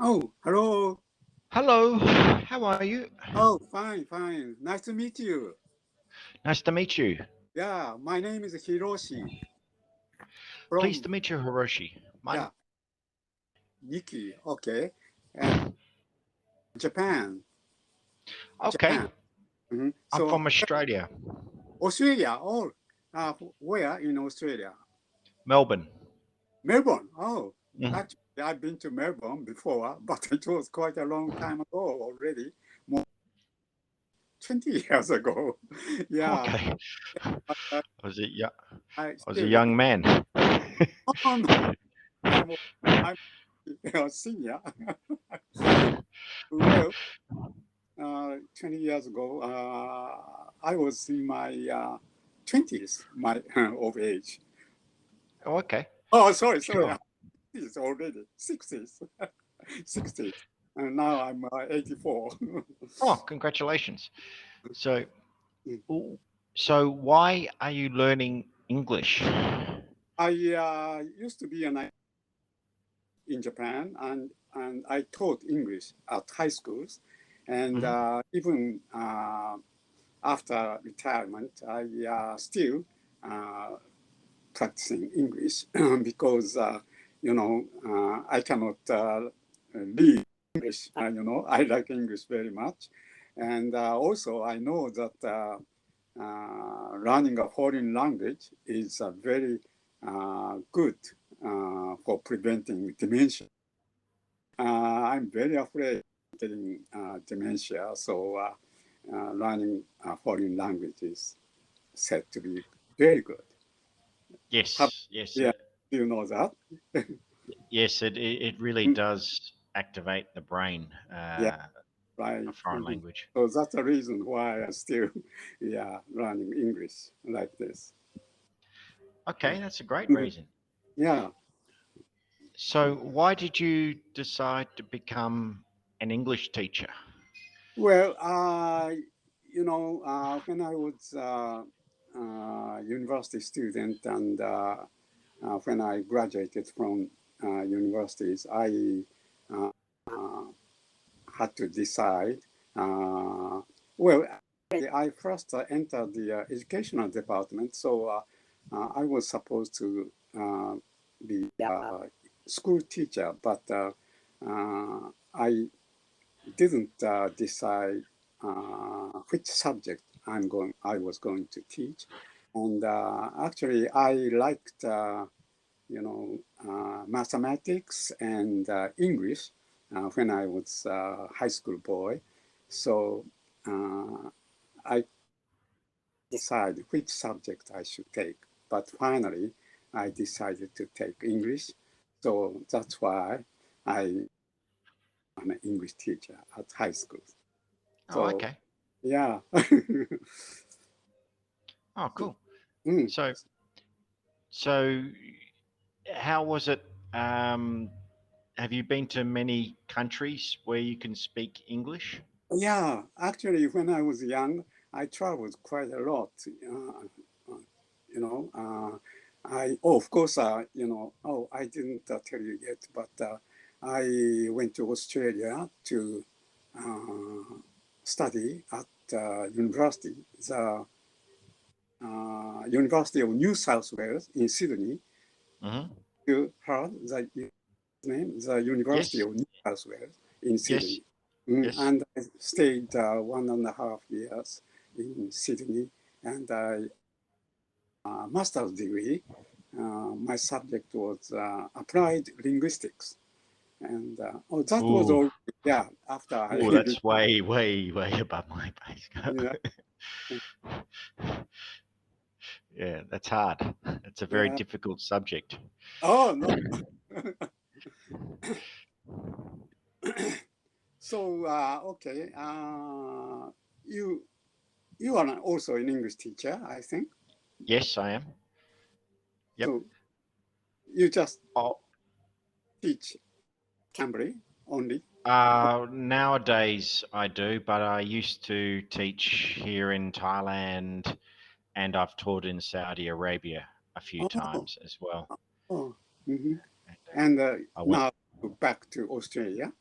Oh, hello. Hello, how are you? Oh, fine, fine. Nice to meet you. Nice to meet you. Yeah, my name is Hiroshi Pleased from, to meet you, Hiroshi. yeah, Nikki. Okay. And Japan. Okay, Japan. Mhm. I'm So, from Australia, Australia. Oh, where in Australia? Melbourne. Melbourne. Oh, Mhm. actually, I've been to Melbourne before, but it was quite a long time ago already, more 20 years ago. Yeah. Okay, But, I I was a still young man. oh, no, I'm, I'm a senior. Well, 20 years ago, I was in my 20s, my of age. Oh, okay, Oh, sorry. sure. It's already 60s, 60s. And now I'm 84. Oh, congratulations. So, ooh, so why are you learning English? I used to be in Japan, and I taught English at high schools. And Mhm. even after retirement, I still uh, practicing English because I cannot leave English. I like English very much, and also I know that learning a foreign language is very good for preventing dementia. I'm very afraid of getting dementia, so learning a foreign language is said to be very good. Have, Yes, yes, yeah, do you know that? yes. It really Mm, does activate the brain. yeah, right. A foreign Mhm. language. So that's the reason why I still, yeah, learning English like this. Okay, that's a great Mhm. reason. Yeah. So, why did you decide to become an English teacher? Well, when I was university student and when I graduated from universities, I uh, had to decide. Uh, well, I first entered the educational department, so I was supposed to be a school teacher, but I didn't decide which subject I was going to teach, and actually I liked mathematics and English when I was a high school boy. So I decided which subject I should take. But finally, I decided to take English. So that's why I'm an English teacher at high school. Oh, So okay. yeah. Oh, cool. Mm. So, so how was it? Um, have you been to many countries where you can speak English? Yeah, actually, when I was young, I traveled quite a lot. Uh, you know, of course, I didn't tell you yet, but I went to Australia to uh, study at university, the University of New South Wales in Sydney. Hmm. You heard the name, the University Yes, of New South Wales in yes, Sydney. yes. And I stayed 1.5 years in Sydney, and I master's degree. My subject was applied linguistics, and that was Ooh, all. Yeah, after I ooh, that's way, way, way above my base. yeah, Yeah, that's hard. It's a very yeah. difficult subject. Oh no. So okay, you you are also an English teacher, I think. Yes, I am. Yep. So you just Oh, teach Cambridge only. nowadays I do, but I used to teach here in Thailand, and I've taught in Saudi Arabia a few Oh, times as well. oh. Hmm. And And I went. now back to Australia.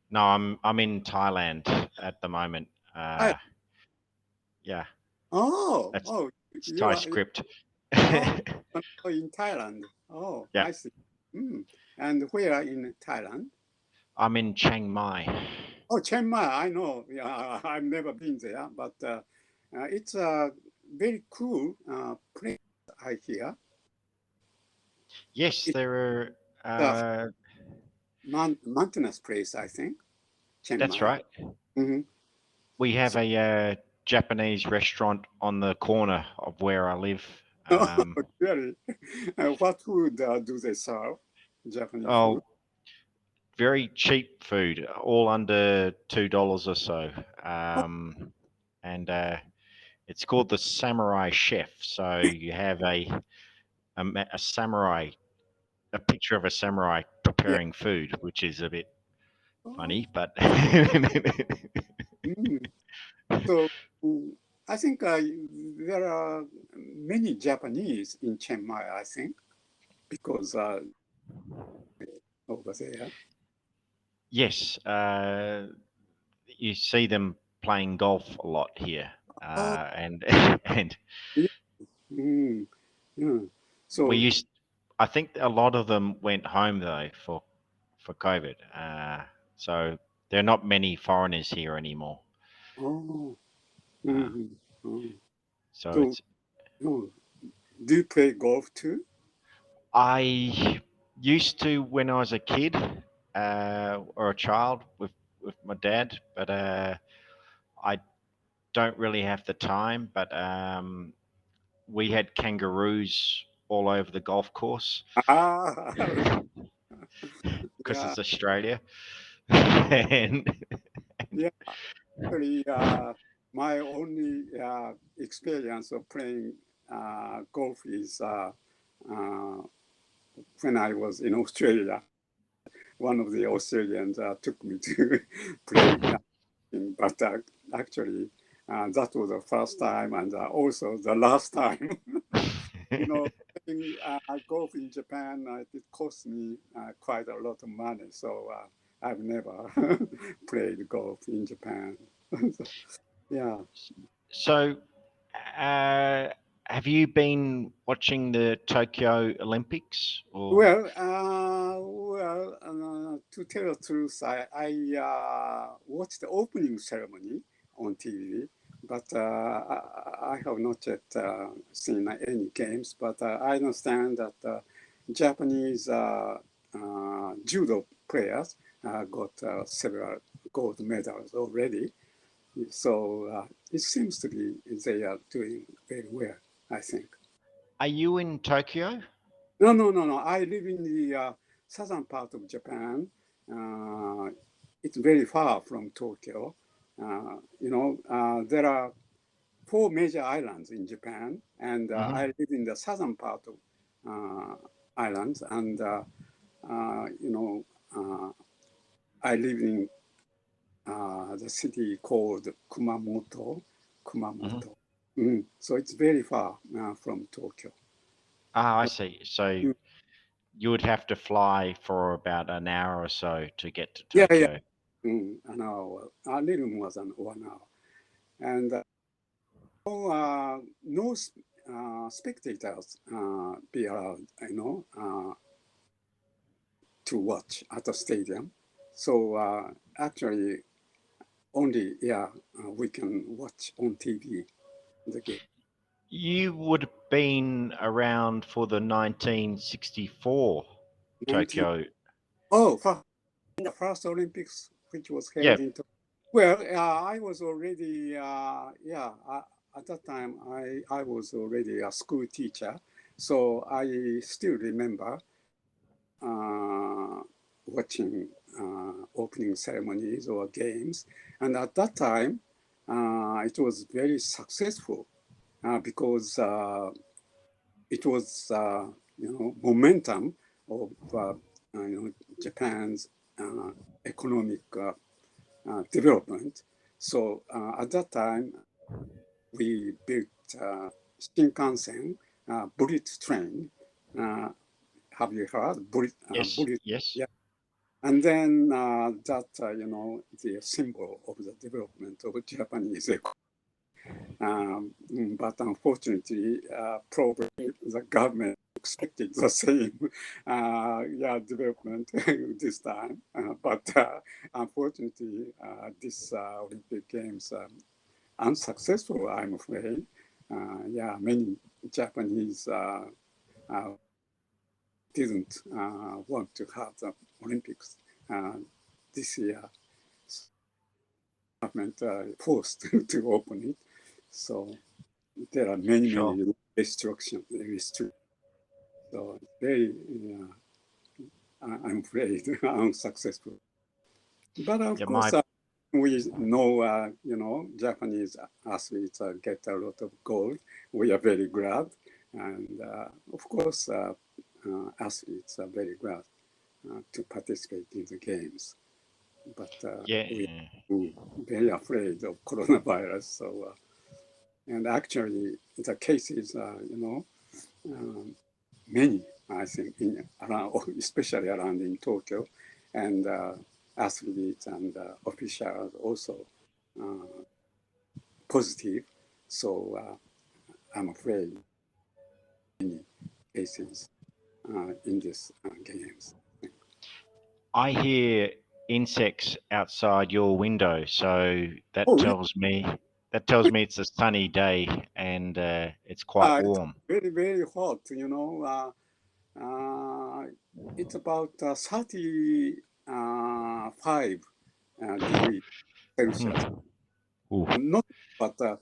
No, I'm in Thailand at the moment. Yeah, Oh, that's oh, it's you Thai are, script. oh, in Thailand. Oh, Yeah, I see. Mm. And where in Thailand? I'm in Chiang Mai. Oh, Chiang Mai, I know. Yeah, I've never been there, but it's a very cool place, I hear. Yes, It's there a are. mountainous place, I think, Chiang That's Mai. right. Hmm. We have So, a Japanese restaurant on the corner of where I live. really, what food do they serve? Japanese food? Oh, very cheap food, all under $2 or so. Oh, And it's called the Samurai Chef. So you have a samurai, a picture of a samurai yeah. preparing food, which is a bit Oh, funny, but mm. So I think there are many Japanese in Chiang Mai, I think, because over there. yes, you see them playing golf a lot here, Oh, and and yeah. Mm, yeah. we So, used. I think a lot of them went home though for COVID, so there are not many foreigners here anymore. oh, Uh, mhm, oh. so So, it's. oh, do you play golf too? I used to when I was a kid or a child with my dad, but I don't really have the time. But we had kangaroos all over the golf course Ah, because yeah, it's Australia. and, and yeah. Actually, my only experience of playing golf is uh, when I was in Australia. One of the Australians took me to play, but actually, that was the first time and also the last time. Playing golf in Japan, it cost me quite a lot of money. So I've never played golf in Japan. So, yeah. so, uh, have you been watching the Tokyo Olympics? Or To tell the truth, I watched the opening ceremony on TV, but I have not yet seen any games. But I understand that Japanese judo players got several gold medals already. So it seems to be they are doing very well, I think. are you in Tokyo? No, no, no, no. I live in the southern part of Japan. Uh, it's very far from Tokyo. There are four major islands in Japan, and Hmm. I live in the southern part of islands, and uh, you know, uh, I live in the city called Kumamoto. Hmm. Kumamoto. So it's very far from Tokyo. Ah, I see. So Mm. you would have to fly for about an hour or so to get to Yeah, yeah. Tokyo. An hour, a little more than 1 hour. And no spectators be allowed, to watch at the stadium. So actually, only, we can watch on TV the game. You would have been around for the 1964 19, Tokyo. oh, the first Olympics, which was Yeah. held in Tokyo. Well, I was already, at that time, I was already a school teacher. So I still remember uh, watching opening ceremonies or games. And at that time, it was very successful because it was, momentum of, Japan's economic development. So at that time, we built Shinkansen, bullet train. Uh, have you heard bullet? Yes. Bullet, Yes. yeah. And then that, the symbol of the development of Japanese economy. But unfortunately, probably the government expected the same development this time. But unfortunately, this Olympic Games unsuccessful, I'm afraid. Many Japanese didn't want to have the Olympics this year. Government forced to open it. So there are many restrictions. So very, I'm afraid, unsuccessful. But of course, we know, Japanese athletes get a lot of gold. We are very glad. And of course, athletes are very glad to participate in the games. But we're very afraid of coronavirus. So, and actually, the cases are, many, I think, especially around in Tokyo, and athletes and officials also positive. So I'm afraid many cases in these games. I hear insects outside your window, so that tells me it's a sunny day and it's quite warm. It's very, very hot. It's about 35 degrees Celsius. Not but the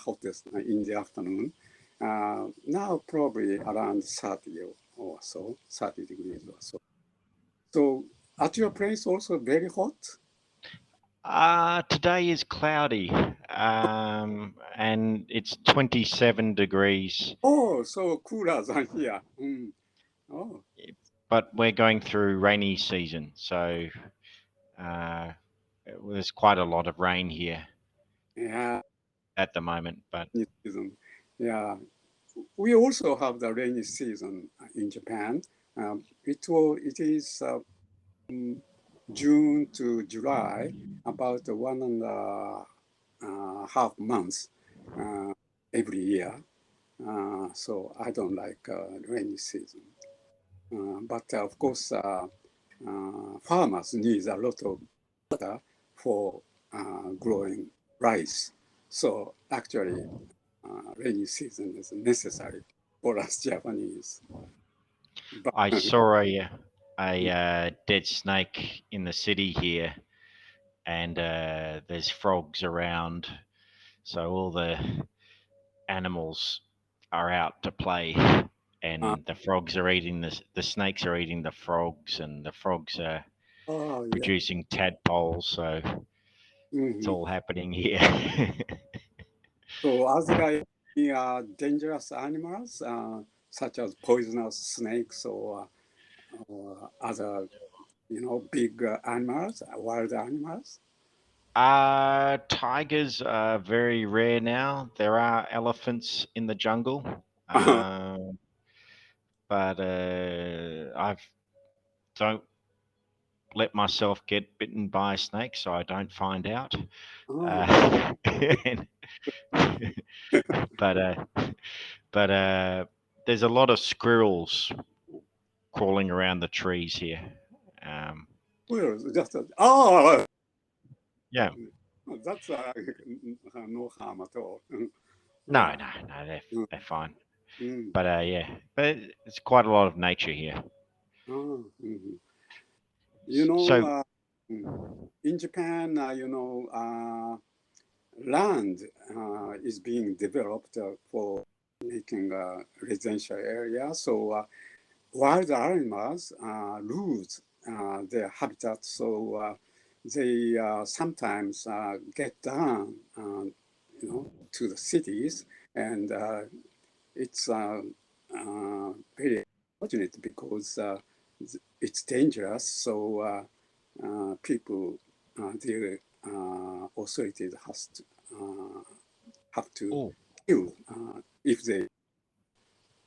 hottest in the afternoon. Now probably around 30 or so, 30 degrees or so. So at your place also very hot? Today is cloudy, and it's 27 degrees. Oh, so cooler than here. Oh. But we're going through rainy season, so there's quite a lot of rain here. Yeah. At the moment, but yeah, we also have the rainy season in Japan. It is June to July, about 1.5 months every year. So I don't like rainy season. But of course, farmers need a lot of water for growing rice. So actually, rainy season is necessary for us Japanese. But, I saw a dead snake in the city here, and there's frogs around, so all the animals are out to play, and the frogs are eating the snakes are eating the frogs, and the frogs are producing tadpoles. So it's all happening here. So are there any dangerous animals such as poisonous snakes or other, big animals, wild animals? Tigers are very rare now. There are elephants in the jungle, but I don't let myself get bitten by a snake, so I don't find out. But there's a lot of squirrels crawling around the trees here. Yeah. That's no harm at all. No, they're fine. But but it's quite a lot of nature here. In Japan, land is being developed for making a residential area. So wild animals lose their habitat. So they sometimes get down, to the cities, and it's very unfortunate because it's dangerous. So people, the authorities have to kill if they.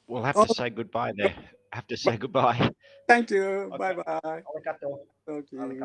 We'll have to say goodbye there. have to say goodbye. Thank you. Okay. Bye bye. Arigato. Okay.